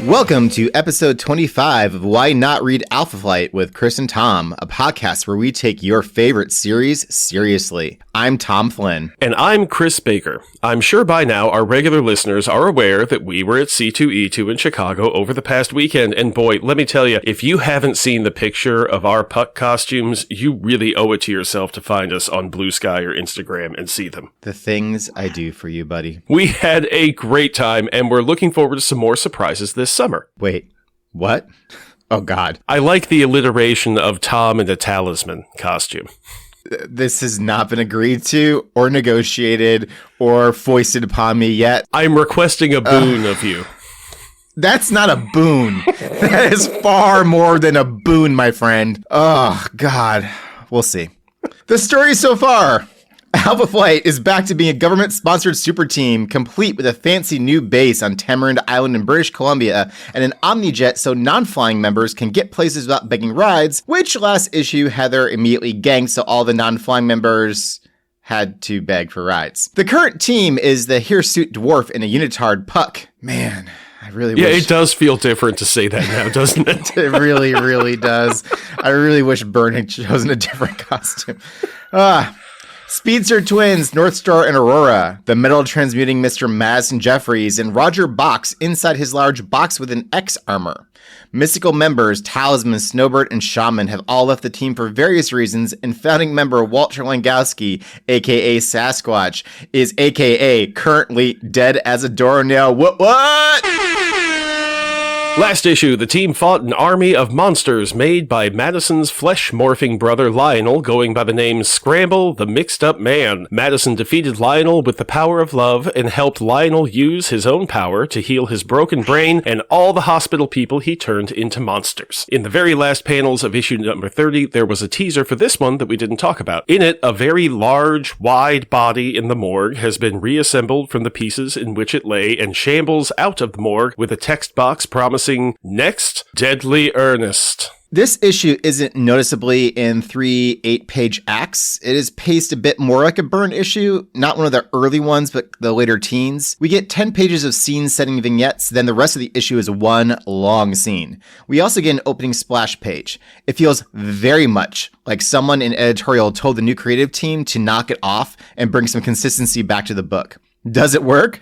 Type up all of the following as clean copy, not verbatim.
Welcome to episode 25 of Why Not Read Alpha Flight with Chris and Tom, a podcast where we take your favorite series seriously. I'm Tom Flynn. And I'm Chris Baker. I'm sure by now our regular listeners are aware that we were at C2E2 in Chicago over the past weekend, and boy, let me tell you, if you haven't seen the picture of our puck costumes, you really owe it to yourself to find us on Blue Sky or Instagram and see them. The things I do for you, buddy. We had a great time, and we're looking forward to some more surprises this summer. Wait, what? Oh, God. I like the alliteration of Tom in a talisman costume. This has not been agreed to or negotiated or foisted upon me yet. I'm requesting a boon of you. That's not a boon. That is far more than a boon, my friend. Oh, God. We'll see. The story so far. Alpha Flight is back to being a government-sponsored super team, complete with a fancy new base on Tamarind Island in British Columbia, and an Omnijet so non-flying members can get places without begging rides, which last issue Heather immediately ganked, so all the non-flying members had to beg for rides. The current team is the hirsute dwarf in a unitard puck. Man, I really wish... Yeah, it does feel different to say that now, doesn't it? It really, really does. I really wish Byrne had chosen a different costume. Speedster twins, North Star and Aurora, the metal transmuting Mr. Madison Jeffries, and Roger Box inside his large box with an X armor. Mystical members Talisman, Snowbird, and Shaman have all left the team for various reasons, and founding member Walter Langowski, aka Sasquatch, is aka currently dead as a doornail. What? Last issue, the team fought an army of monsters made by Madison's flesh-morphing brother Lionel, going by the name Scramble the Mixed-Up Man. Madison defeated Lionel with the power of love and helped Lionel use his own power to heal his broken brain and all the hospital people he turned into monsters. In the very last panels of issue number 30, there was a teaser for this one that we didn't talk about. In it, a very large, wide body in the morgue has been reassembled from the pieces in which it lay and shambles out of the morgue with a text box promising next, Deadly Ernest. This issue isn't noticeably in 3 8-page acts. It is paced a bit more like a Byrne issue, not one of the early ones, but the later teens. We get 10 pages of scene-setting vignettes, then the rest of the issue is one long scene. We also get an opening splash page. It feels very much like someone in editorial told the new creative team to knock it off and bring some consistency back to the book. Does it work?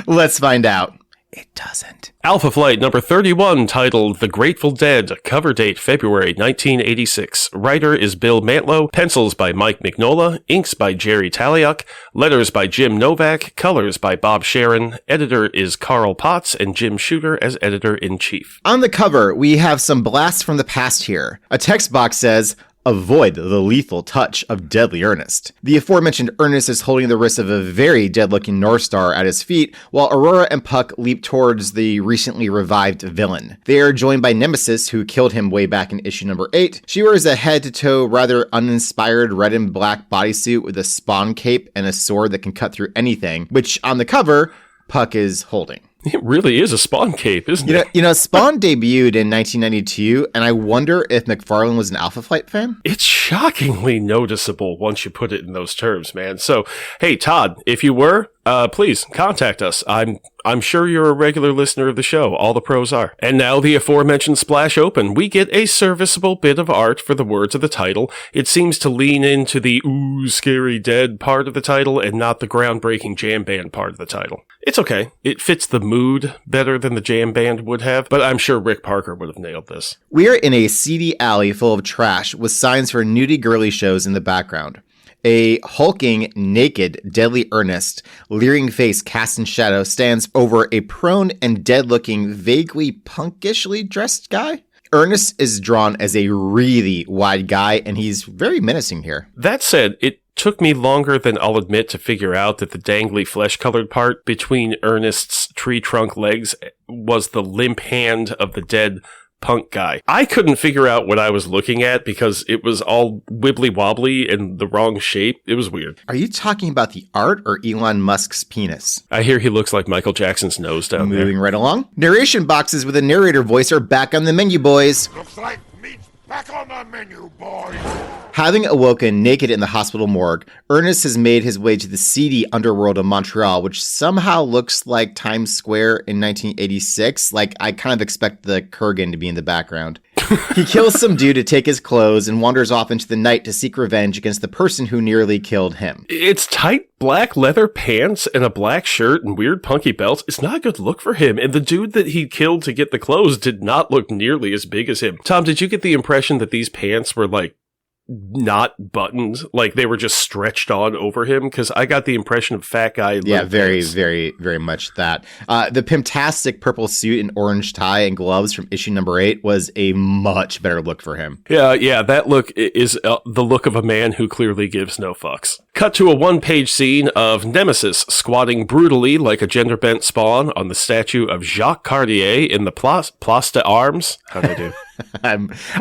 Let's find out. It doesn't. Alpha Flight number 31, titled The Grateful Dead, cover date February 1986. Writer is Bill Mantlo, pencils by Mike Mignola, inks by Jerry Taliuk, letters by Jim Novak, colors by Bob Sharon, editor is Carl Potts, and Jim Shooter as editor-in-chief. On the cover, we have some blasts from the past here. A text box says, "Avoid the lethal touch of Deadly Ernest." The aforementioned Ernest is holding the wrist of a very dead-looking North Star at his feet, while Aurora and Puck leap towards the recently revived villain. They are joined by Nemesis, who killed him way back in issue number 8. She wears a head-to-toe, rather uninspired red and black bodysuit with a spawn cape and a sword that can cut through anything, which, on the cover, Puck is holding. It really is a Spawn cape, isn't it? You know, Spawn debuted in 1992, and I wonder if McFarlane was an Alpha Flight fan? It's shockingly noticeable once you put it in those terms, man. So, hey, Todd, if you were, please contact us. I'm sure you're a regular listener of the show. All the pros are. And now the aforementioned splash open. We get a serviceable bit of art for the words of the title. It seems to lean into the ooh, scary dead part of the title and not the groundbreaking jam band part of the title. It's okay. It fits the mood better than the jam band would have, but I'm sure Rick Parker would have nailed this. We are in a seedy alley full of trash with signs for nudie girly shows in the background. A hulking, naked, Deadly Ernest, leering face cast in shadow, stands over a prone and dead-looking, vaguely punkishly dressed guy. Ernest is drawn as a really wide guy, and he's very menacing here. That said, it took me longer than I'll admit to figure out that the dangly flesh-colored part between Ernest's tree trunk legs was the limp hand of the dead punk guy. I couldn't figure out what I was looking at because it was all wibbly-wobbly and the wrong shape. It was weird. Are you talking about the art or Elon Musk's penis? I hear he looks like Michael Jackson's nose down there. Moving right along. Narration boxes with a narrator voice are back on the menu, boys. Looks like meat's Back on the menu, boys! Having awoken naked in the hospital morgue, Ernest has made his way to the seedy underworld of Montreal, which somehow looks like Times Square in 1986. Like, I kind of expect the Kurgan to be in the background. He kills some dude to take his clothes and wanders off into the night to seek revenge against the person who nearly killed him. It's tight black leather pants and a black shirt and weird punky belts. It's not a good look for him. And the dude that he killed to get the clothes did not look nearly as big as him. Tom, did you get the impression that these pants were like not buttoned, like they were just stretched on over him? Because I got the impression of fat guy. Yeah, very, very, very much that. The pimptastic purple suit and orange tie and gloves from issue number 8 was a much better look for him. Yeah, that look is the look of a man who clearly gives no fucks. Cut to a one-page scene of Nemesis squatting brutally like a gender-bent spawn on the statue of Jacques Cartier in the Place d'Armes. How'd I do?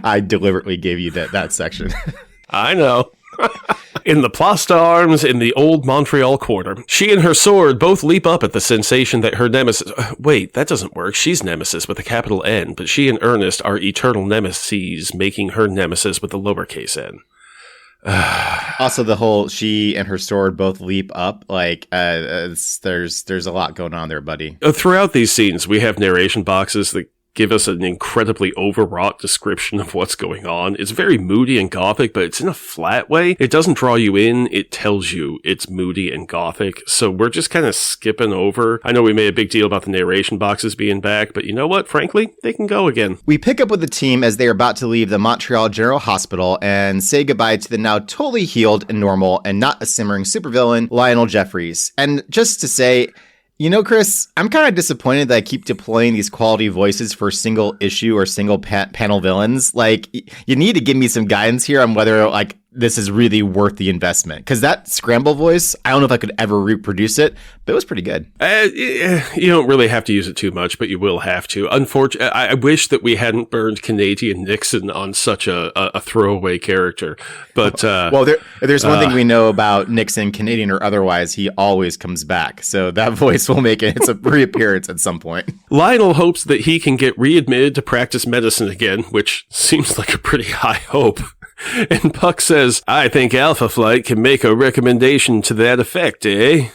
I deliberately gave you that section. I know. In the Place d'Armes in the old Montreal quarter, she and her sword both leap up at the sensation that her nemesis... Wait, that doesn't work. She's Nemesis with a capital N, but she and Ernest are eternal nemeses, making her Nemesis with a lowercase n. Also, the whole she and her sword both leap up, like, there's a lot going on there, buddy. Throughout these scenes, we have narration boxes that give us an incredibly overwrought description of what's going on. It's very moody and gothic, but it's in a flat way. It doesn't draw you in. It tells you it's moody and gothic. So we're just kind of skipping over. I know we made a big deal about the narration boxes being back, but you know what? Frankly, they can go again. We pick up with the team as they are about to leave the Montreal General Hospital and say goodbye to the now totally healed and normal and not a simmering supervillain, Lionel Jeffries. And just to say... You know, Chris, I'm kind of disappointed that I keep deploying these quality voices for single issue or single panel villains. Like, you need to give me some guidance here on whether, like, this is really worth the investment. Because that Scramble voice, I don't know if I could ever reproduce it, but it was pretty good. You don't really have to use it too much, but you will have to. Unfortunately, I wish that we hadn't burned Canadian Nixon on such a throwaway character. But well, there's one thing we know about Nixon, Canadian or otherwise, he always comes back. So that voice will make its reappearance at some point. Lionel hopes that he can get readmitted to practice medicine again, which seems like a pretty high hope. And Puck says, I think Alpha Flight can make a recommendation to that effect, eh?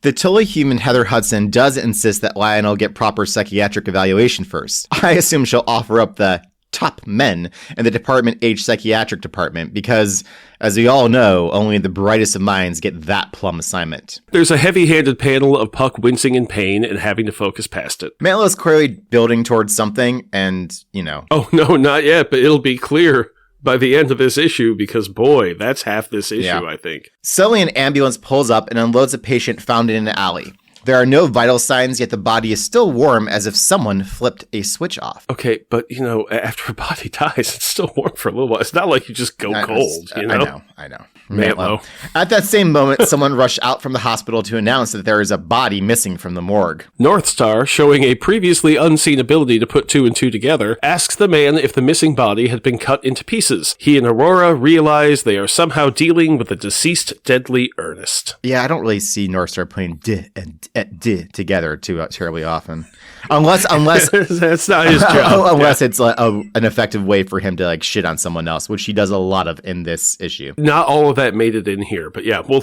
The totally human Heather Hudson does insist that Lionel get proper psychiatric evaluation first. I assume she'll offer up the top men in the Department H psychiatric department because, as we all know, only the brightest of minds get that plum assignment. There's a heavy-handed panel of Puck wincing in pain and having to focus past it. Mantlo is clearly building towards something, and, you know. Oh, no, not yet, but it'll be clear by the end of this issue, because boy, that's half this issue, I think. Suddenly an ambulance pulls up and unloads a patient found in an alley. There are no vital signs, yet the body is still warm as if someone flipped a switch off. Okay, but, you know, after a body dies, it's still warm for a little while. It's not like you just go cold, you know? I know. Mantlo. At that same moment, someone rushed out from the hospital to announce that there is a body missing from the morgue. Northstar, showing a previously unseen ability to put 2 and 2 together, asks the man if the missing body had been cut into pieces. He and Aurora realize they are somehow dealing with the deceased Deadly Ernest. Yeah, I don't really see Northstar playing D and D together too terribly often. Unless that's not his job. Unless it's an effective way for him to like shit on someone else, which he does a lot of in this issue. Not all of that made it in here, but yeah, we'll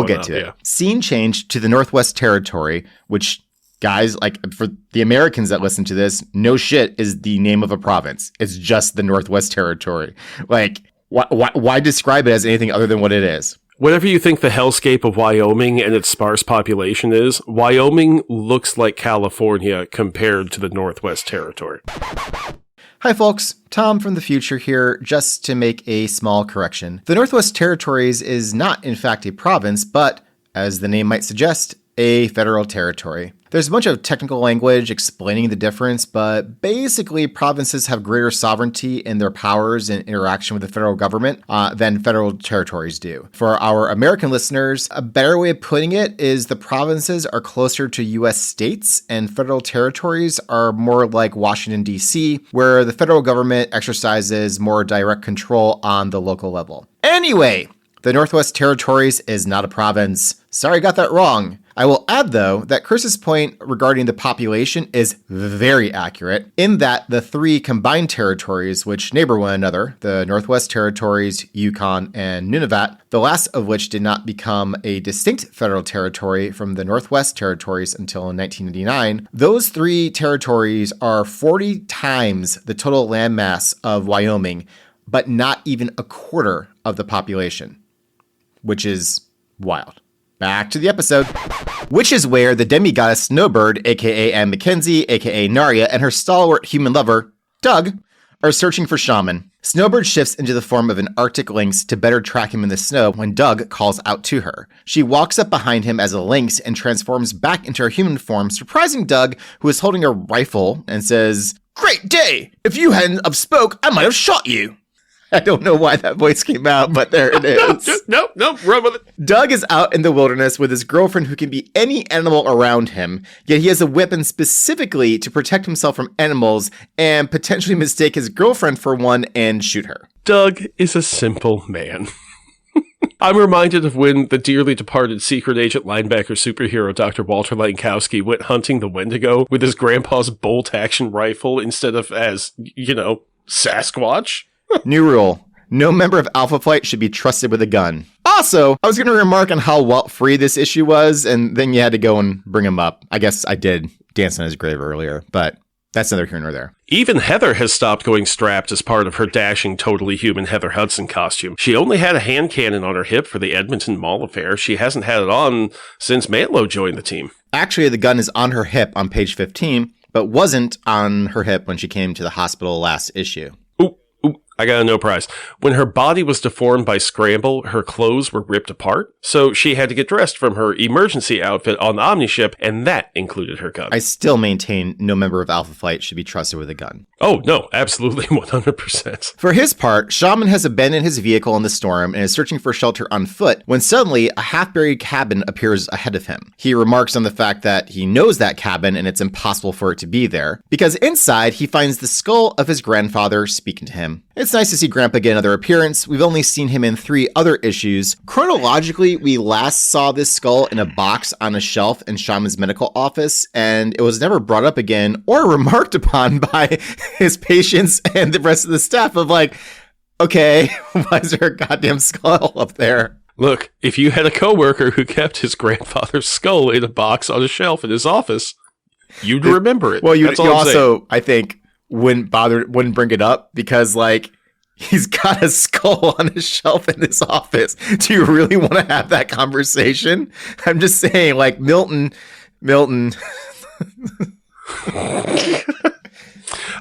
get to it. Scene change to the Northwest Territory, which, guys, like for the Americans that listen to this, no shit is the name of a province. It's just the Northwest Territory. Like, why describe it as anything other than what it is? Whatever you think the hellscape of Wyoming and its sparse population is, Wyoming looks like California compared to the Northwest Territory. Hi folks, Tom from the future here, just to make a small correction. The Northwest Territories is not in fact a province, but, as the name might suggest, a federal territory. There's a bunch of technical language explaining the difference, but basically provinces have greater sovereignty in their powers and interaction with the federal government than federal territories do. For our American listeners, a better way of putting it is the provinces are closer to U.S. states and federal territories are more like Washington, D.C., where the federal government exercises more direct control on the local level. Anyway, the Northwest Territories is not a province. Sorry, I got that wrong. I will add, though, that Chris's point regarding the population is very accurate in that the 3 combined territories which neighbor one another, the Northwest Territories, Yukon, and Nunavut, the last of which did not become a distinct federal territory from the Northwest Territories until 1989, those 3 territories are 40 times the total landmass of Wyoming, but not even a quarter of the population, which is wild. Back to the episode, which is where the demigoddess Snowbird, aka Anne McKenzie, aka Narya, and her stalwart human lover, Doug, are searching for Shaman. Snowbird shifts into the form of an Arctic lynx to better track him in the snow when Doug calls out to her. She walks up behind him as a lynx and transforms back into her human form, surprising Doug, who is holding a rifle, and says, "Great day! If you hadn't have spoke, I might have shot you." I don't know why that voice came out, but there it is. No, run with it. Doug is out in the wilderness with his girlfriend who can be any animal around him, yet he has a weapon specifically to protect himself from animals and potentially mistake his girlfriend for one and shoot her. Doug is a simple man. I'm reminded of when the dearly departed secret agent linebacker superhero Dr. Walter Lankowski went hunting the Wendigo with his grandpa's bolt-action rifle instead of as, Sasquatch. New rule. No member of Alpha Flight should be trusted with a gun. Also, I was going to remark on how welt-free this issue was, and then you had to go and bring him up. I guess I did dance on his grave earlier, but that's neither here nor there. Even Heather has stopped going strapped as part of her dashing, totally human Heather Hudson costume. She only had a hand cannon on her hip for the Edmonton Mall affair. She hasn't had it on since Mantlo joined the team. Actually, the gun is on her hip on page 15, but wasn't on her hip when she came to the hospital last issue. I got a no prize. When her body was deformed by Scramble, her clothes were ripped apart, so she had to get dressed from her emergency outfit on the Omniship, and that included her gun. I still maintain no member of Alpha Flight should be trusted with a gun. Oh, no, absolutely 100%. For his part, Shaman has abandoned his vehicle in the storm and is searching for shelter on foot when suddenly a half-buried cabin appears ahead of him. He remarks on the fact that he knows that cabin and it's impossible for it to be there, because inside he finds the skull of his grandfather speaking to him. It's nice to see Grandpa get another appearance. We've only seen him in 3 other issues. Chronologically, we last saw this skull in a box on a shelf in Shaman's medical office, and it was never brought up again or remarked upon by his patients and the rest of the staff of like, okay, why is there a goddamn skull up there? Look, if you had a coworker who kept his grandfather's skull in a box on a shelf in his office, you'd remember it. Well, you also, I think, wouldn't bring it up because, like, he's got a skull on his shelf in his office. Do you really want to have that conversation? I'm just saying, like, Milton.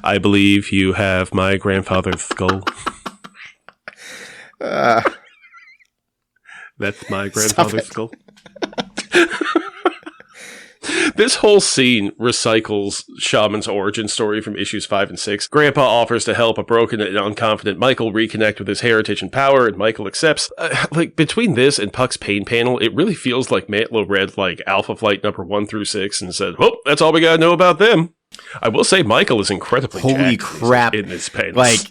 I believe you have my grandfather's skull. That's my grandfather's skull. This whole scene recycles Shaman's origin story from issues 5 and 6. Grandpa offers to help a broken and unconfident Michael reconnect with his heritage and power, and Michael accepts. Between this and Puck's pain panel, it really feels like Mantlo read, Alpha Flight number 1 through 6 and said, well, that's all we gotta know about them. I will say Michael is incredibly holy crap in this panels.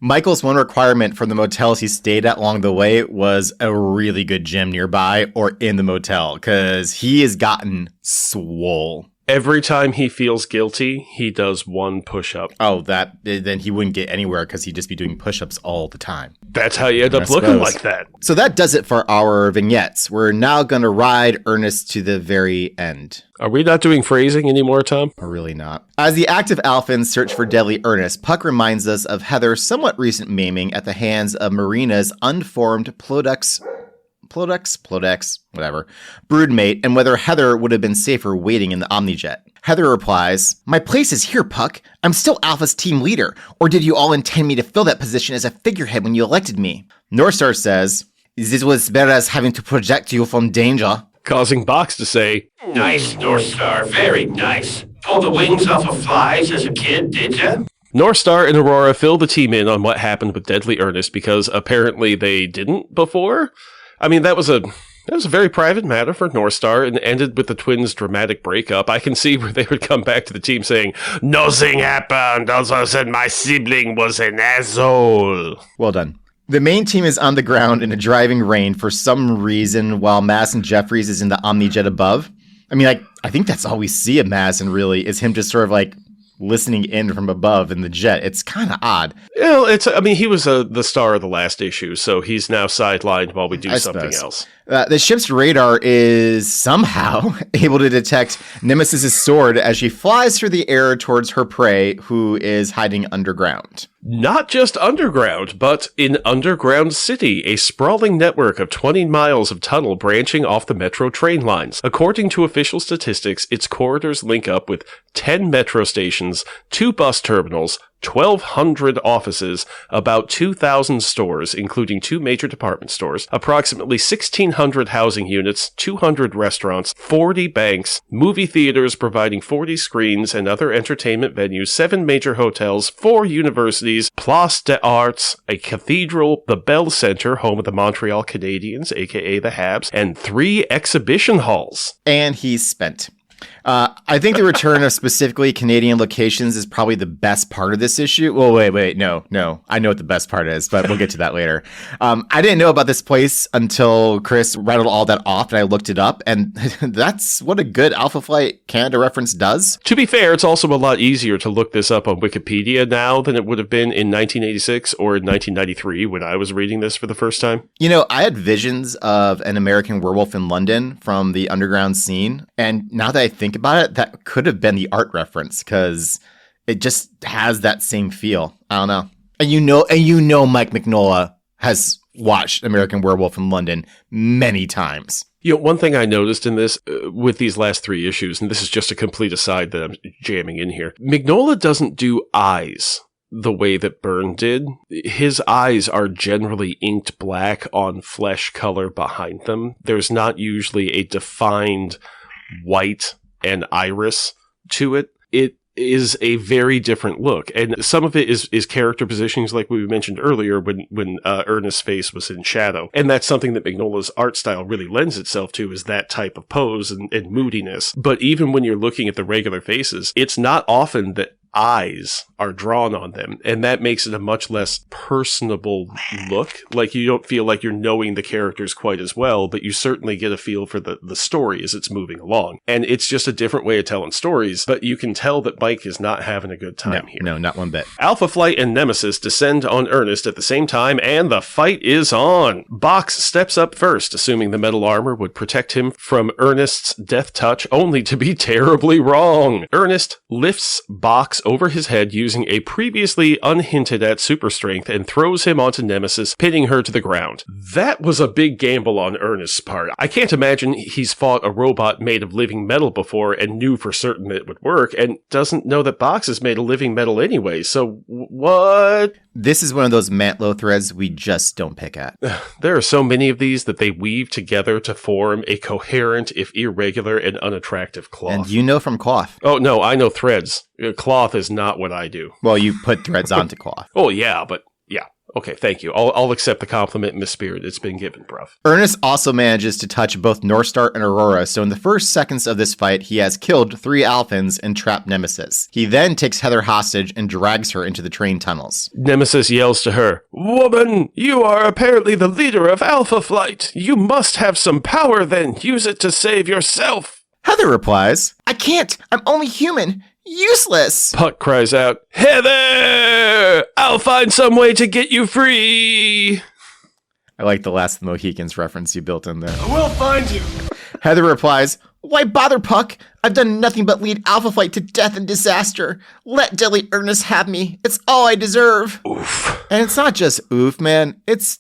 Michael's one requirement from the motels he stayed at along the way was a really good gym nearby or in the motel, because he has gotten swole. Every time he feels guilty, he does 1 push-up. Oh, then he wouldn't get anywhere because he'd just be doing push-ups all the time. That's how you end up looking like that. So that does it for our vignettes. We're now going to ride Ernest to the very end. Are we not doing phrasing anymore, Tom? Or really not. As the active Alphans search for Deadly Ernest, Puck reminds us of Heather's somewhat recent maiming at the hands of Marina's unformed Plodex, whatever, broodmate, and whether Heather would have been safer waiting in the Omnijet. Heather replies, "My place is here, Puck. I'm still Alpha's team leader. Or did you all intend me to fill that position as a figurehead when you elected me?" Northstar says, "This was better as having to project you from danger." Causing Box to say, "Nice, Northstar, very nice. Pull the wings off of flies as a kid, did ya?" Northstar and Aurora fill the team in on what happened with Deadly Ernest because apparently they didn't before. I mean, that was a very private matter for Northstar and ended with the twins' dramatic breakup. I can see where they would come back to the team saying, "Nothing happened. Also said my sibling was an asshole." Well done. The main team is on the ground in a driving rain for some reason, while Madison Jeffries is in the Omnijet above. I mean, I think that's all we see of Madison, really, is him just sort of like listening in from above in the jet. It's kind of odd. He was the star of the last issue, so he's now sidelined while we do something else. The ship's radar is somehow able to detect Nemesis's sword as she flies through the air towards her prey, who is hiding underground. Not just underground, but in Underground City, a sprawling network of 20 miles of tunnel branching off the metro train lines. According to official statistics, its corridors link up with 10 metro stations, 2 bus terminals, 1,200 offices, about 2,000 stores, including 2 major department stores, approximately 1,600 housing units, 200 restaurants, 40 banks, movie theaters providing 40 screens and other entertainment venues, 7 major hotels, 4 universities, Place des Arts, a cathedral, the Bell Center, home of the Montreal Canadiens, aka the Habs, and 3 exhibition halls. And he's spent. I think the return of specifically Canadian locations is probably the best part of this issue. Well, wait, no. I know what the best part is, but we'll get to that later. I didn't know about this place until Chris rattled all that off and I looked it up, and that's what a good Alpha Flight Canada reference does. To be fair, it's also a lot easier to look this up on Wikipedia now than it would have been in 1986 or in 1993 when I was reading this for the first time. You know, I had visions of an American Werewolf in London from the underground scene, and now that I think about it, that could have been the art reference because it just has that same feel. I don't know. And you know Mike Mignola has watched American Werewolf in London many times. You know, one thing I noticed in this, with these last 3 issues, and this is just a complete aside that I'm jamming in here, Mignola doesn't do eyes the way that Byrne did. His eyes are generally inked black on flesh color behind them. There's not usually a defined white and iris to it. It is a very different look, and some of it is character positionings, like we mentioned earlier when Ernest's face was in shadow, and that's something that Mignola's art style really lends itself to, is that type of pose and moodiness. But even when you're looking at the regular faces, it's not often that eyes are drawn on them, and that makes it a much less personable look. Like, you don't feel like you're knowing the characters quite as well, but you certainly get a feel for the story as it's moving along. And it's just a different way of telling stories, but you can tell that Mike is not having a good time here. No, not one bit. Alpha Flight and Nemesis descend on Ernest at the same time, and the fight is on. Box steps up first, assuming the metal armor would protect him from Ernest's death touch, only to be terribly wrong. Ernest lifts Box over his head using a previously unhinted at super strength and throws him onto Nemesis, pinning her to the ground. That was a big gamble on Ernest's part. I can't imagine he's fought a robot made of living metal before and knew for certain that it would work, and doesn't know that Box is made of living metal anyway, so what? This is one of those Mantlo threads we just don't pick at. There are so many of these that they weave together to form a coherent, if irregular, and unattractive cloth. And you know from cloth. Oh, no, I know threads. Cloth is not what I do. Well, you put threads onto cloth. Oh, yeah, but yeah. Okay, thank you. I'll accept the compliment in the spirit it's been given, bruv. Ernest also manages to touch both Northstar and Aurora, so in the first seconds of this fight, he has killed 3 Alphans and trapped Nemesis. He then takes Heather hostage and drags her into the train tunnels. Nemesis yells to her, "Woman, you are apparently the leader of Alpha Flight. You must have some power then. Use it to save yourself." Heather replies, "I can't. I'm only human. Useless." Puck cries out, "Heather! I'll find some way to get you free." I like the Last of the Mohicans reference you built in there. I will find you. Heather replies, "Why bother, Puck? I've done nothing but lead Alpha Flight to death and disaster. Let Deadly Ernest have me. It's all I deserve." Oof. And it's not just oof, man. It's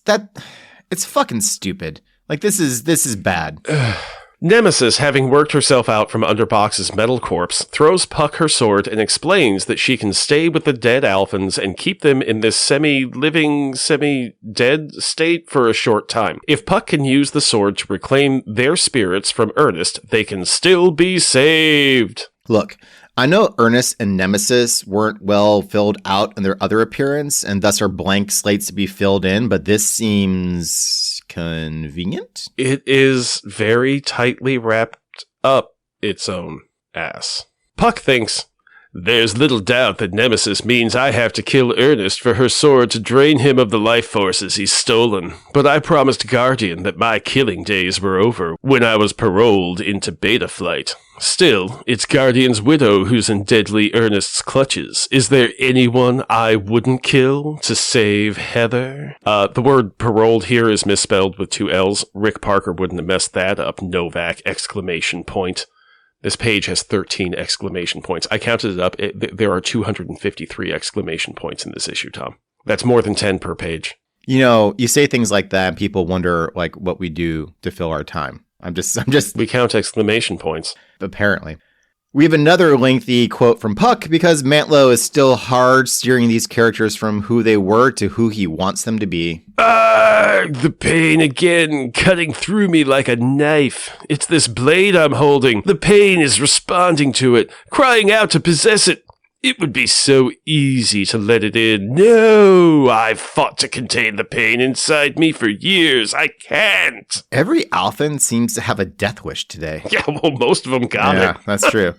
fucking stupid. Like, this is bad. Nemesis, having worked herself out from under Box's metal corpse, throws Puck her sword and explains that she can stay with the dead Alphans and keep them in this semi-living, semi-dead state for a short time. If Puck can use the sword to reclaim their spirits from Ernest, they can still be saved. Look, I know Ernest and Nemesis weren't well filled out in their other appearance, and thus are blank slates to be filled in, but this seems convenient? It is very tightly wrapped up its own ass. Puck thinks, There's little doubt that Nemesis means I have to kill Ernest for her sword to drain him of the life forces he's stolen. But I promised Guardian that my killing days were over when I was paroled into beta flight. Still, it's Guardian's widow who's in Deadly Ernest's clutches. Is there anyone I wouldn't kill to save Heather? The word paroled here is misspelled with 2 L's. Rick Parker wouldn't have messed that up. Novak! ! This page has 13 exclamation points. I counted it up. There are 253 exclamation points in this issue, Tom. That's more than 10 per page. You know, you say things like that and people wonder like what we do to fill our time. I'm just We count exclamation points. Apparently. We have another lengthy quote from Puck because Mantlo is still hard steering these characters from who they were to who he wants them to be. The pain again, cutting through me like a knife. It's this blade I'm holding. The pain is responding to it, crying out to possess it. It would be so easy to let it in. No, I've fought to contain the pain inside me for years. I can't. Every Alphen seems to have a death wish today. Yeah, well, most of them got it. Yeah, that's true.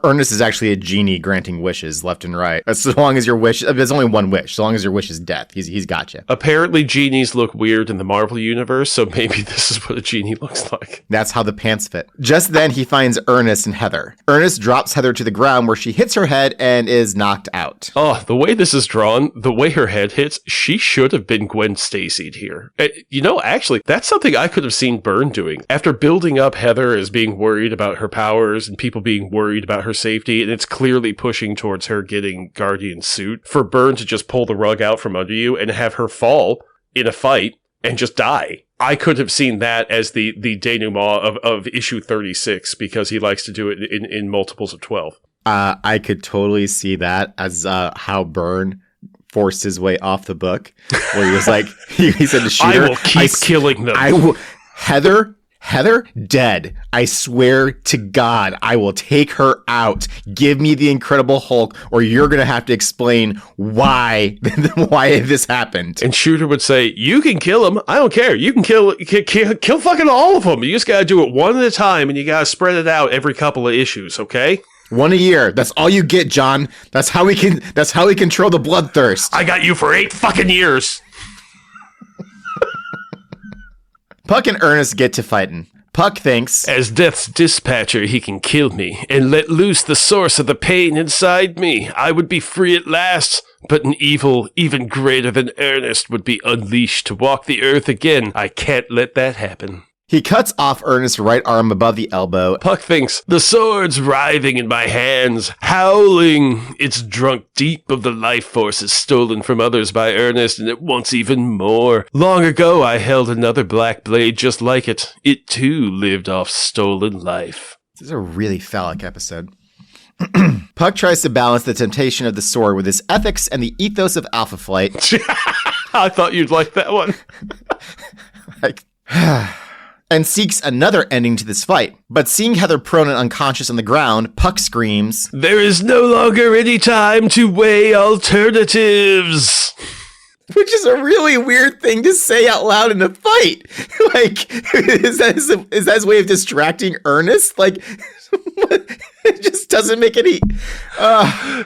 Ernest is actually a genie granting wishes left and right. As long as your wish, there's only one wish. So long as your wish is death, he's got you. Apparently, genies look weird in the Marvel universe, so maybe this is what a genie looks like. That's how the pants fit. Just then, he finds Ernest and Heather. Ernest drops Heather to the ground where she hits her head and is knocked out. Oh, the way this is drawn, the way her head hits, she should have been Gwen Stacy'd here. You know, actually, that's something I could have seen Byrne doing. After building up Heather as being worried about her powers and people being worried about her safety, and it's clearly pushing towards her getting Guardian's suit, for Byrne to just pull the rug out from under you and have her fall in a fight and just die. I could have seen that as the denouement of issue 36 because he likes to do it in multiples of 12. I could totally see that as how Byrne forced his way off the book, where he was like, he said to Shooter, I will keep killing them. Heather, dead. I swear to God, I will take her out. Give me the Incredible Hulk, or you're going to have to explain why this happened. And Shooter would say, you can kill him. I don't care. You can kill fucking all of them. You just got to do it one at a time, and you got to spread it out every couple of issues, okay? One a year. That's all you get, John. That's how we control the bloodthirst. I got you for 8 fucking years. Puck and Ernest get to fighting. Puck thinks, as Death's dispatcher, he can kill me and let loose the source of the pain inside me. I would be free at last, but an evil even greater than Ernest would be unleashed to walk the earth again. I can't let that happen. He cuts off Ernest's right arm above the elbow. Puck thinks, the sword's writhing in my hands, howling. It's drunk deep of the life forces stolen from others by Ernest, and it wants even more. Long ago, I held another black blade just like it. It, too, lived off stolen life. This is a really phallic episode. Puck tries to balance the temptation of the sword with his ethics and the ethos of Alpha Flight. I thought you'd like that one. And seeks another ending to this fight. But seeing Heather prone and unconscious on the ground, Puck screams, there is no longer any time to weigh alternatives. Which is a really weird thing to say out loud in a fight. Like, is that his way of distracting Ernest? Like, it just doesn't make any...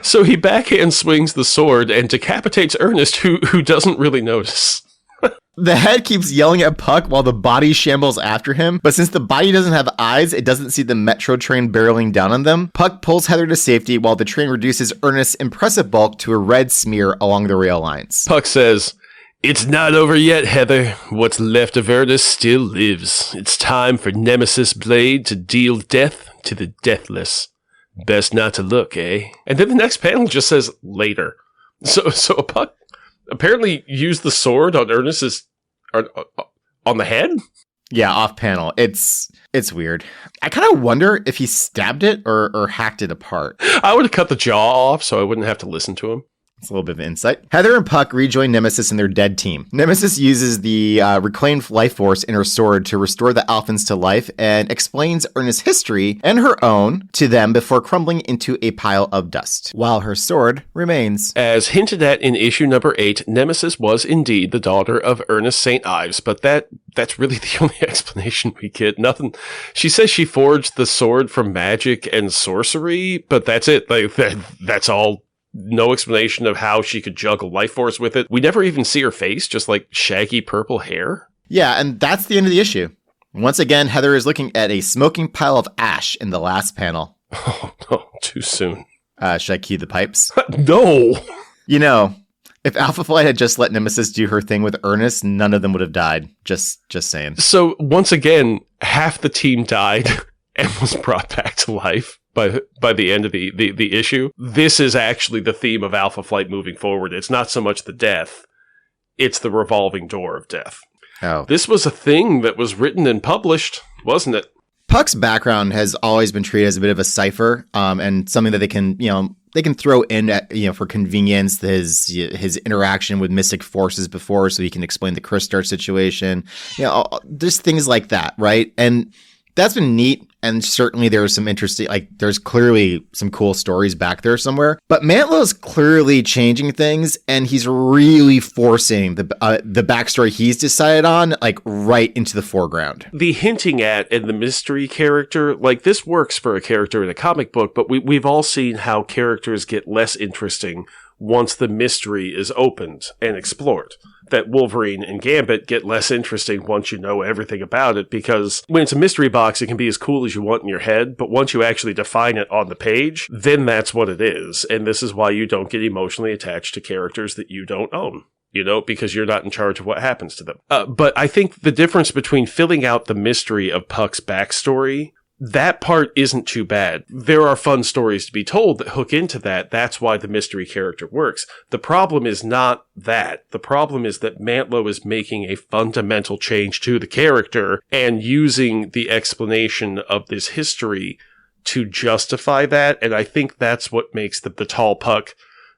So he backhand swings the sword and decapitates Ernest, who doesn't really notice. The head keeps yelling at Puck while the body shambles after him, but since the body doesn't have eyes, it doesn't see the Metro train barreling down on them. Puck pulls Heather to safety while the train reduces Ernest's impressive bulk to a red smear along the rail lines. Puck says, it's not over yet, Heather. What's left of Ernest still lives. It's time for Nemesis Blade to deal death to the deathless. Best not to look, eh? And then the next panel just says, later. So Puck apparently used the sword on Ernest's on the head? Yeah, off panel. It's weird. I kind of wonder if he stabbed it or hacked it apart. I would have cut the jaw off so I wouldn't have to listen to him. It's a little bit of insight. Heather and Puck rejoin Nemesis and their dead team. Nemesis uses the reclaimed life force in her sword to restore the Alphans to life and explains Ernest's history and her own to them before crumbling into a pile of dust, while her sword remains. As hinted at in issue number 8, Nemesis was indeed the daughter of Ernest St. Ives, but that's really the only explanation we get. Nothing. She says she forged the sword from magic and sorcery, but that's it. Like that's all. No explanation of how she could juggle life force with it. We never even see her face, just like shaggy purple hair. Yeah, and that's the end of the issue. Once again, Heather is looking at a smoking pile of ash in the last panel. Oh, no, too soon. Should I cue the pipes? No! You know, if Alpha Flight had just let Nemesis do her thing with Ernest, none of them would have died. Just saying. So, once again, half the team died and was brought back to life by the end of the issue. This is actually the theme of Alpha Flight moving forward. It's not so much the death, it's the revolving door of death. Oh. This was a thing that was written and published, wasn't it? Puck's background has always been treated as a bit of a cipher, and something that they can throw in at, for convenience, his interaction with mystic forces before, so he can explain the Crystar situation. Just things like that, right? And that's been neat, and certainly there's some interesting, there's clearly some cool stories back there somewhere. But Mantlow's clearly changing things, and he's really forcing the backstory he's decided on, right into the foreground. The hinting at and the mystery character, this works for a character in a comic book, but we've all seen how characters get less interesting once the mystery is opened and explored. That Wolverine and Gambit get less interesting once you know everything about it, because when it's a mystery box, it can be as cool as you want in your head, but once you actually define it on the page, then that's what it is. And this is why you don't get emotionally attached to characters that you don't own, because you're not in charge of what happens to them. But I think the difference between filling out the mystery of Puck's backstory, that part isn't too bad. There are fun stories to be told that hook into that. That's why the mystery character works. The problem is not that. The problem is that Mantlo is making a fundamental change to the character and using the explanation of this history to justify that. And I think that's what makes the tall Puck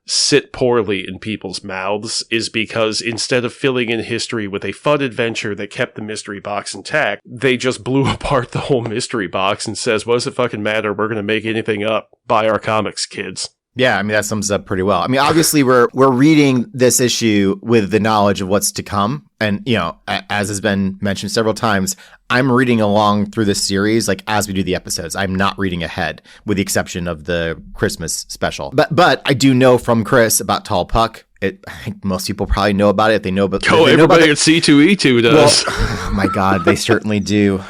sit poorly in people's mouths, is because instead of filling in history with a fun adventure that kept the mystery box intact, they just blew apart the whole mystery box and says, what does it fucking matter? We're going to make anything up. Buy our comics, kids. Yeah, that sums up pretty well. Obviously we're reading this issue with the knowledge of what's to come. And, as has been mentioned several times, I'm reading along through this series, as we do the episodes. I'm not reading ahead, with the exception of the Christmas special. But I do know from Chris about Tall Puck. I think most people probably know about it if they know about. Everybody at C2E2 does. Well, oh my God, they certainly do.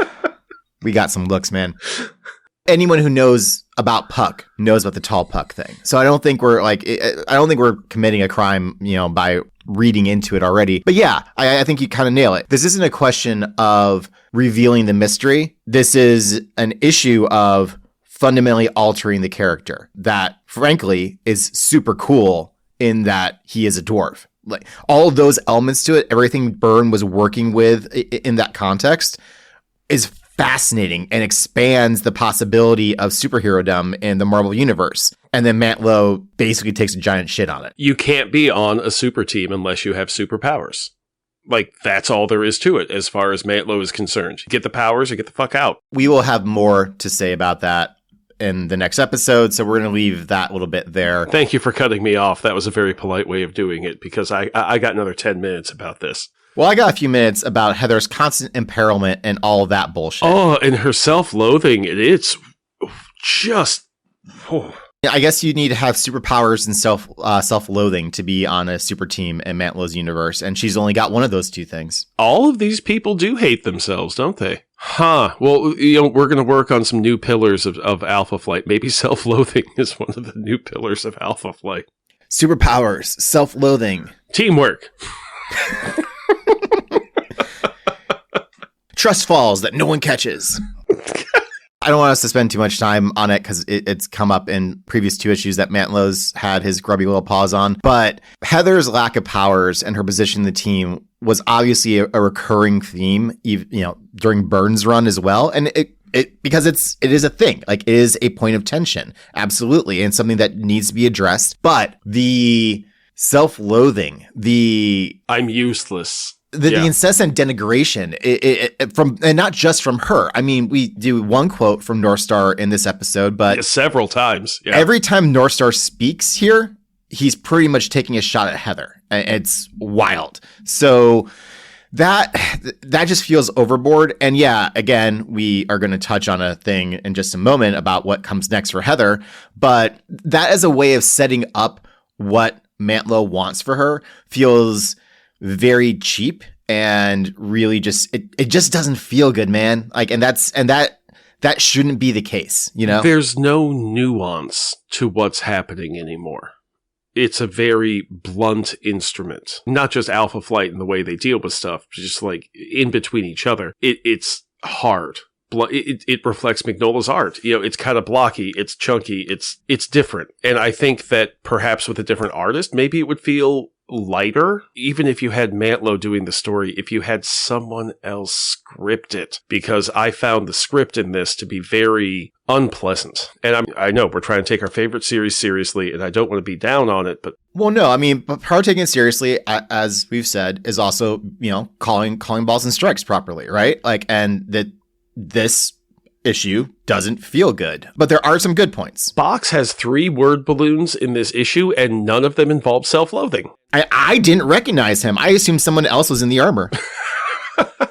We got some looks, man. Anyone who knows about Puck knows about the Tall Puck thing. So I don't think we're committing a crime, by reading into it already. But yeah, I think you kind of nail it. This isn't a question of revealing the mystery. This is an issue of fundamentally altering the character that, frankly, is super cool in that he is a dwarf. All of those elements to it, everything Byrne was working with in that context is fascinating and expands the possibility of superhero-dom in the Marvel Universe. And then Mantlo basically takes a giant shit on it. You can't be on a super team unless you have superpowers. That's all there is to it as far as Mantlo is concerned. You get the powers or get the fuck out. We will have more to say about that in the next episode, so we're going to leave that little bit there. Thank you for cutting me off. That was a very polite way of doing it, because I got another 10 minutes about this. Well, I got a few minutes about Heather's constant imperilment and all of that bullshit. Oh, and her self-loathing. It's just... Oh. I guess you need to have superpowers and self-loathing to be on a super team in Mantlo's universe, and she's only got one of those two things. All of these people do hate themselves, don't they? Huh. Well, we're going to work on some new pillars of Alpha Flight. Maybe self-loathing is one of the new pillars of Alpha Flight. Superpowers, self-loathing. Teamwork. Trust falls that no one catches. I don't want us to spend too much time on it because it's come up in previous two issues that Mantlo's had his grubby little paws on. But Heather's lack of powers and her position in the team was obviously a recurring theme, during Byrne's run as well. And because it is a thing, it is a point of tension. Absolutely. And something that needs to be addressed. But the self-loathing, I'm useless. the incessant denigration from, and not just from her. I mean, we do one quote from North Star in this episode, but several times. Yeah. Every time North Star speaks here, he's pretty much taking a shot at Heather. It's wild. So that just feels overboard. And yeah, again, we are going to touch on a thing in just a moment about what comes next for Heather, but that is a way of setting up what Mantlo wants for her. Feels very cheap and really just it just doesn't feel good, man. Like, and that shouldn't be the case, you know? There's no nuance to what's happening anymore. It's a very blunt instrument. Not just Alpha Flight and the way they deal with stuff, just like in between each other. It's hard. It reflects Mignola's art. You know, it's kind of blocky, it's chunky, it's different. And I think that perhaps with a different artist, maybe it would feel lighter, even if you had Mantlo doing the story, if you had someone else script it, because I found the script in this to be very unpleasant. And I know we're trying to take our favorite series seriously, and I don't want to be down on it, but well, no, I mean, but part of taking it seriously, as we've said, is also, you know, calling balls and strikes properly, right? Like, and that this issue doesn't feel good, but there are some good points. Box has 3 word balloons in this issue, and none of them involve self-loathing. I didn't recognize him. I assumed someone else was in the armor.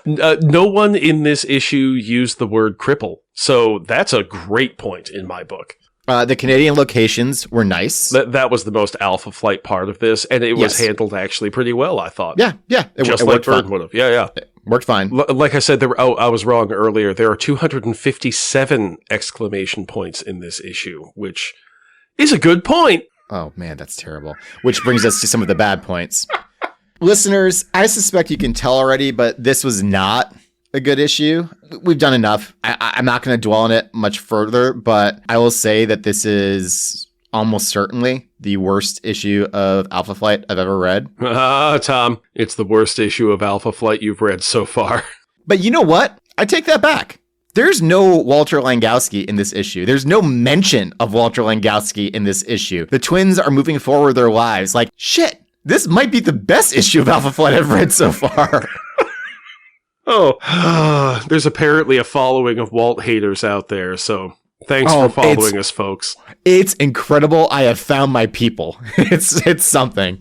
No one in this issue used the word cripple, so that's a great point in my book. The Canadian locations were nice. That was the most Alpha Flight part of this, and it was handled actually pretty well, I thought. Yeah. Just like Byrne would have. Yeah. It worked fine. Like I said, I was wrong earlier. There are 257 exclamation points in this issue, which is a good point. Oh, man, that's terrible. Which brings us to some of the bad points. Listeners, I suspect you can tell already, but this was not a good issue. We've done enough. I'm not going to dwell on it much further, but I will say that this is almost certainly the worst issue of Alpha Flight I've ever read. Tom, it's the worst issue of Alpha Flight you've read so far. But you know what? I take that back. There's no Walter Langowski in this issue. There's no mention of Walter Langowski in this issue. The twins are moving forward their lives. Like, shit, this might be the best issue of Alpha Flight I've read so far. Oh, there's apparently a following of Walt haters out there, so thanks for following us, folks. It's incredible. I have found my people. It's something.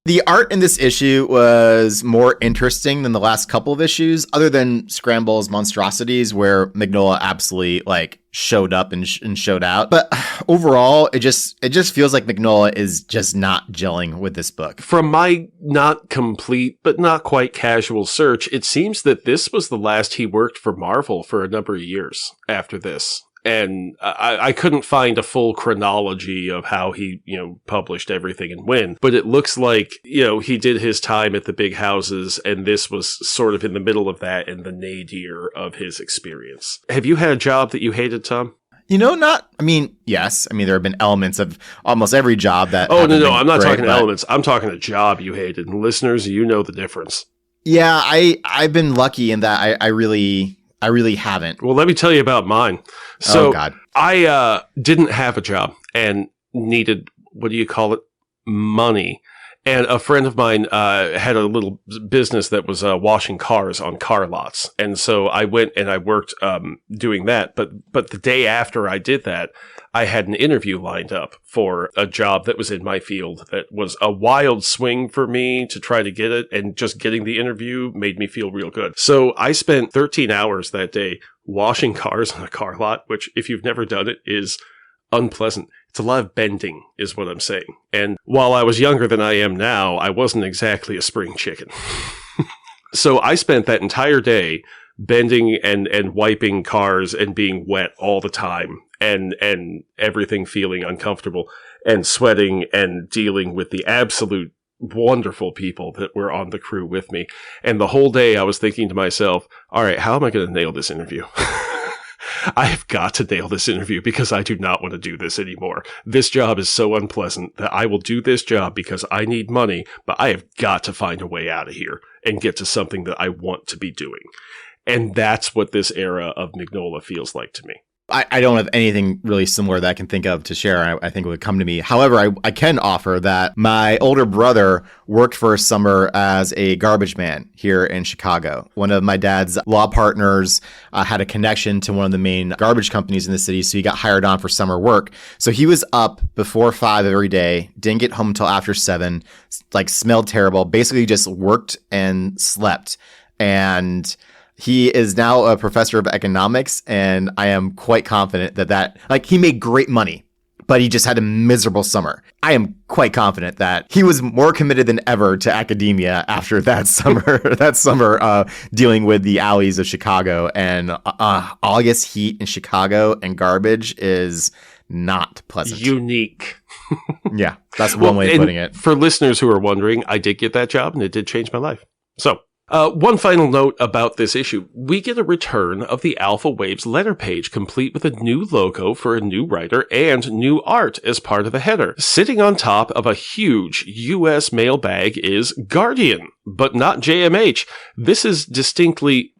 The art in this issue was more interesting than the last couple of issues, other than Scramble's Monstrosities, where Mignola absolutely showed up and showed out. But overall, it just feels like Mignola is just not gelling with this book. From my not complete but not quite casual search, it seems that this was the last he worked for Marvel for a number of years after this. And I couldn't find a full chronology of how he, published everything and when. But it looks like, he did his time at the big houses, and this was sort of in the middle of that and the nadir of his experience. Have you had a job that you hated, Tom? Yes. There have been elements of almost every job that. Oh, no, I'm not talking elements. I'm talking a job you hated. And listeners, you know the difference. Yeah, I've been lucky in that I really haven't. Well, let me tell you about mine. So, oh, God. I didn't have a job and needed, money. And a friend of mine had a little business that was washing cars on car lots. And so I went and I worked doing that. But the day after I did that, I had an interview lined up for a job that was in my field that was a wild swing for me to try to get it. And just getting the interview made me feel real good. So I spent 13 hours that day washing cars on a car lot, which if you've never done it is unpleasant. It's a lot of bending is what I'm saying. And while I was younger than I am now, I wasn't exactly a spring chicken. So I spent that entire day bending and wiping cars and being wet all the time and everything feeling uncomfortable and sweating and dealing with the absolute wonderful people that were on the crew with me. And the whole day I was thinking to myself, all right, how am I going to nail this interview? I have got to nail this interview because I do not want to do this anymore. This job is so unpleasant that I will do this job because I need money, but I have got to find a way out of here and get to something that I want to be doing. And that's what this era of Mignola feels like to me. I don't have anything really similar that I can think of to share. I think it would come to me. However, I can offer that my older brother worked for a summer as a garbage man here in Chicago. One of my dad's law partners had a connection to one of the main garbage companies in the city, so he got hired on for summer work. So he was up before 5 every day, didn't get home until after 7, like smelled terrible, basically just worked and slept. And he is now a professor of economics, and I am quite confident that he made great money, but he just had a miserable summer. I am quite confident that he was more committed than ever to academia after that summer, dealing with the alleys of Chicago. And August heat in Chicago and garbage is not pleasant. Unique. Yeah, that's one way of putting it. For listeners who are wondering, I did get that job, and it did change my life. So, one final note about this issue. We get a return of the Alpha Waves letter page, complete with a new logo for a new writer and new art as part of the header. Sitting on top of a huge U.S. mail bag is Guardian, but not JMH. This is distinctly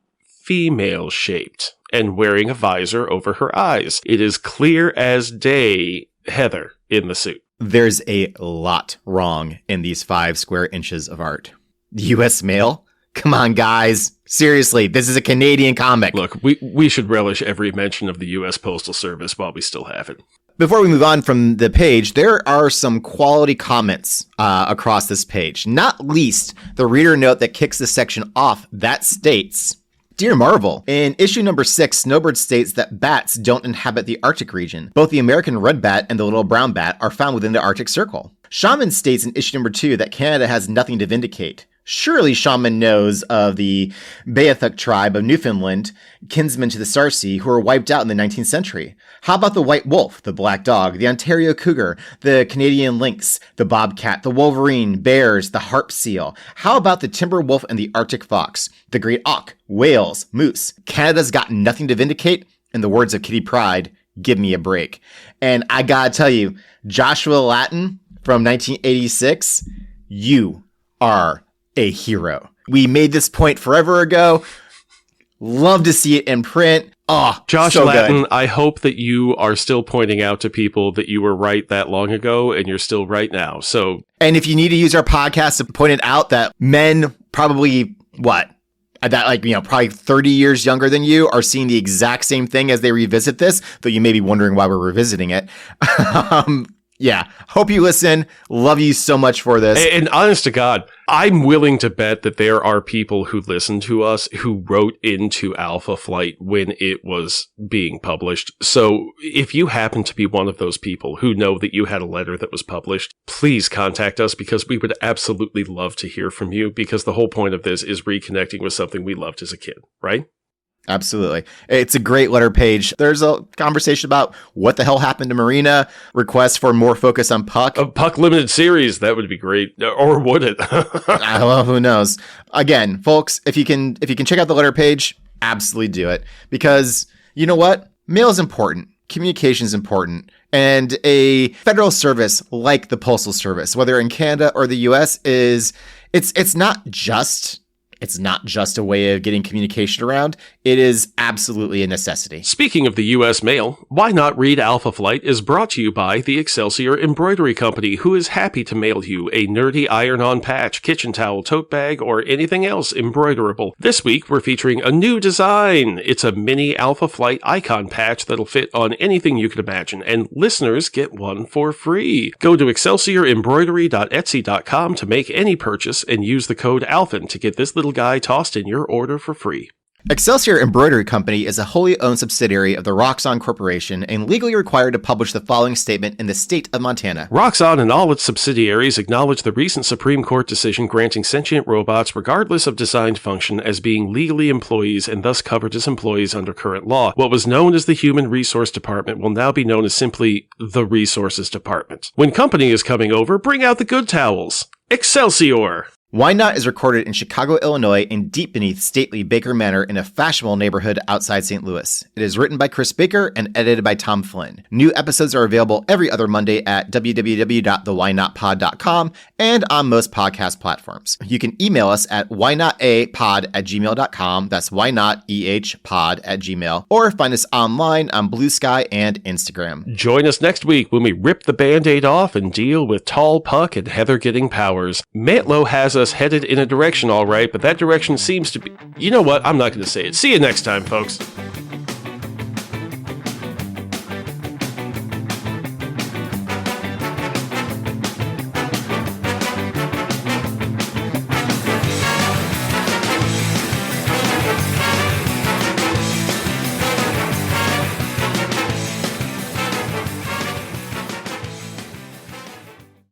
female-shaped and wearing a visor over her eyes. It is clear as day Heather in the suit. There's a lot wrong in these 5 square inches of art. U.S. mail? Come on, guys. Seriously, this is a Canadian comic. Look, we should relish every mention of the U.S. Postal Service while we still have it. Before we move on from the page, there are some quality comments across this page. Not least, the reader note that kicks this section off that states, Dear Marvel, in issue number 6, Snowbird states that bats don't inhabit the Arctic region. Both the American red bat and the little brown bat are found within the Arctic Circle. Shaman states in issue number 2 that Canada has nothing to vindicate. Surely Shaman knows of the Beothuk tribe of Newfoundland, kinsmen to the Sarsi, who were wiped out in the 19th century. How about the white wolf, the black dog, the Ontario cougar, the Canadian lynx, the bobcat, the wolverine, bears, the harp seal? How about the timber wolf and the Arctic fox, the great auk, whales, moose? Canada's got nothing to vindicate? In the words of Kitty Pryde, give me a break. And I gotta tell you, Joshua Latin from 1986, you are a hero. We made this point forever ago. Love to see it in print. Oh, Josh so Latin, good. I hope that you are still pointing out to people that you were right that long ago and you're still right now. So, and if you need to use our podcast to point it out that men probably probably 30 years younger than you are seeing the exact same thing as they revisit this, though you may be wondering why we're revisiting it. Yeah, hope you listen. Love you so much for this. And honest to God, I'm willing to bet that there are people who listen to us who wrote into Alpha Flight when it was being published. So if you happen to be one of those people who know that you had a letter that was published, please contact us because we would absolutely love to hear from you, because the whole point of this is reconnecting with something we loved as a kid, right? Absolutely. It's a great letter page. There's a conversation about what the hell happened to Marina, requests for more focus on Puck. A Puck limited series, that would be great. Or would it? Well, who knows? Again, folks, if you can check out the letter page, absolutely do it. Because you know what? Mail is important. Communication is important. And a federal service like the Postal Service, whether in Canada or the US, it's not just a way of getting communication around. It is absolutely a necessity. Speaking of the U.S. mail, Why Not Read Alpha Flight is brought to you by the Excelsior Embroidery Company, who is happy to mail you a nerdy iron-on patch, kitchen towel, tote bag, or anything else embroiderable. This week, we're featuring a new design. It's a mini Alpha Flight icon patch that'll fit on anything you can imagine, and listeners get one for free. Go to excelsiorembroidery.etsy.com to make any purchase and use the code ALPHAN to get this little guy tossed in your order for free. Excelsior Embroidery Company is a wholly owned subsidiary of the Roxxon Corporation and legally required to publish the following statement in the state of Montana. Roxxon and all its subsidiaries acknowledge the recent Supreme Court decision granting sentient robots, regardless of designed function, as being legally employees and thus covered as employees under current law. What was known as the Human Resource Department will now be known as simply the Resources Department. When company is coming over, bring out the good towels. Excelsior! Why Not is recorded in Chicago, Illinois, and deep beneath stately Baker Manor in a fashionable neighborhood outside St. Louis. It is written by Chris Baker and edited by Tom Flynn. New episodes are available every other Monday at www.thewhynotpod.com and on most podcast platforms. You can email us at whynotapod@gmail.com. That's whynotehpod@gmail. Or find us online on Blue Sky and Instagram. Join us next week when we rip the Band-Aid off and deal with Tall Puck and Heather getting powers. Mantlo has us headed in a direction all right, but that direction seems to be... You know what? I'm not going to say it. See you next time, folks.